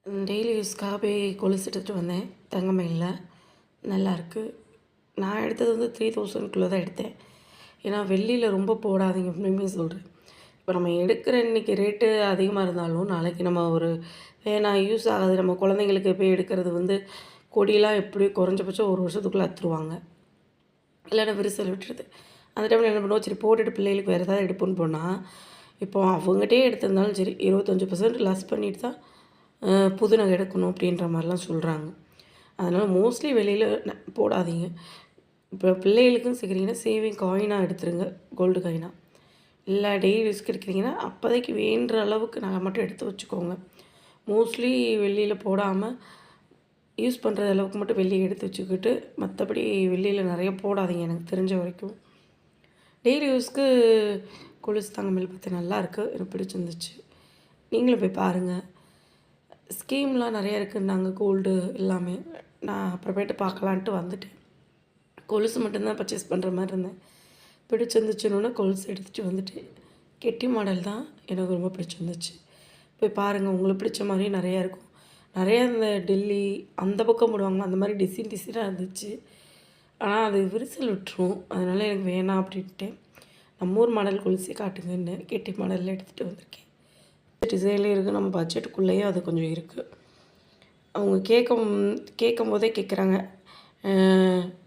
Daily யூஸ்க்காக போய் கொலுசு எடுத்துகிட்டு வந்தேன். தங்கமயில்ல. நல்லாயிருக்கு. நான் எடுத்தது வந்து 3000க்குள்ளே தான் எடுத்தேன். ஏன்னா வெள்ளியில ரொம்ப போடாதீங்க அப்படியுமே சொல்கிறேன். இப்போ நம்ம எடுக்கிற இன்றைக்கி ரேட்டு அதிகமாக இருந்தாலும், நாளைக்கு நம்ம ஒரு வேணாம் யூஸ் ஆகாது நம்ம குழந்தைங்களுக்கு போய் எடுக்கிறது வந்து கொடியெலாம் எப்படியும் குறைஞ்சபட்சம் 1 வருஷத்துக்குள்ளே அறுத்துருவாங்க. இல்லைன்னா விரிசல் விட்டுருது. அந்த டைமில் என்ன பண்ணுவோம், சரி போட்டுட்டு பிள்ளைகளுக்கு வேறு ஏதாவது எடுப்போம்னு போனால், இப்போ அவங்ககிட்டயே எடுத்திருந்தாலும் சரி 25% லெஸ் பண்ணிட்டு தான் புது நகை எடுக்கணும் அப்படின்ற மாதிரிலாம் சொல்கிறாங்க. அதனால் மோஸ்ட்லி வெளியில் போடாதீங்க. இப்போ பிள்ளைகளுக்கும் சேர்க்குறீங்கன்னா சேவிங் காயினாக எடுத்துருங்க, கோல்டு காயினாக. இல்லை டெய்லி யூஸ்க்கு எடுக்கிறீங்கன்னா அப்போதைக்கு வேண்டுற அளவுக்கு நகை மட்டும் எடுத்து வச்சுக்கோங்க. மோஸ்ட்லி வெள்ளியில் போடாமல் யூஸ் பண்ணுற அளவுக்கு மட்டும் வெள்ளியை எடுத்து வச்சுக்கிட்டு, மற்றபடி வெள்ளியில் நிறைய போடாதீங்க எனக்கு தெரிஞ்ச வரைக்கும். டெய்லி யூஸ்க்கு கொலுசு தங்கமயில் பார்த்து நல்லாயிருக்கு, எனக்கு பிடிச்சிருந்துச்சு. நீங்களும் போய் பாருங்கள். ஸ்கீம்லாம் நிறைய இருக்குன்னாங்க கோல்டு எல்லாமே. நான் அப்புறமேட்டு பார்க்கலான்ட்டு வந்துட்டேன். கொலுசு மட்டும்தான் பர்ச்சேஸ் பண்ணுற மாதிரி இருந்தேன். பிடிச்சிருந்துச்சுன்னொன்னே கொலுசு எடுத்துகிட்டு வந்துட்டேன். கெட்டி மாடல் தான் எனக்கு ரொம்ப பிடிச்சிருந்துச்சு. போய் பாருங்கள், உங்களுக்கு பிடிச்ச மாதிரியே நிறையா இருக்கும். நிறையா இந்த டெல்லி அந்த பக்கம் போடுவாங்க, அந்த மாதிரி டிசைனாக இருந்துச்சு. ஆனால் அது விரிசல் விட்டுரும். அதனால் எனக்கு வேணாம் அப்படின்ட்டேன். நம்ம ஊர் மாடல் கொலுசே காட்டுங்கன்னு கெட்டி மாடலில் எடுத்துகிட்டு வந்திருக்கேன். டிசைன்லேயும் இருக்குது, நம்ம பட்ஜெட்டுக்குள்ளேயும் அது கொஞ்சம் இருக்குது. அவங்க கேட்கும்போதே கேட்குறாங்க,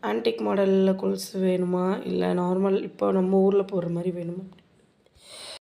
ஆன்டிக் மாடலில் கொலுசு வேணுமா, இல்லை நார்மல் இப்போ நம்ம ஊரில் போடுற மாதிரி வேணுமா?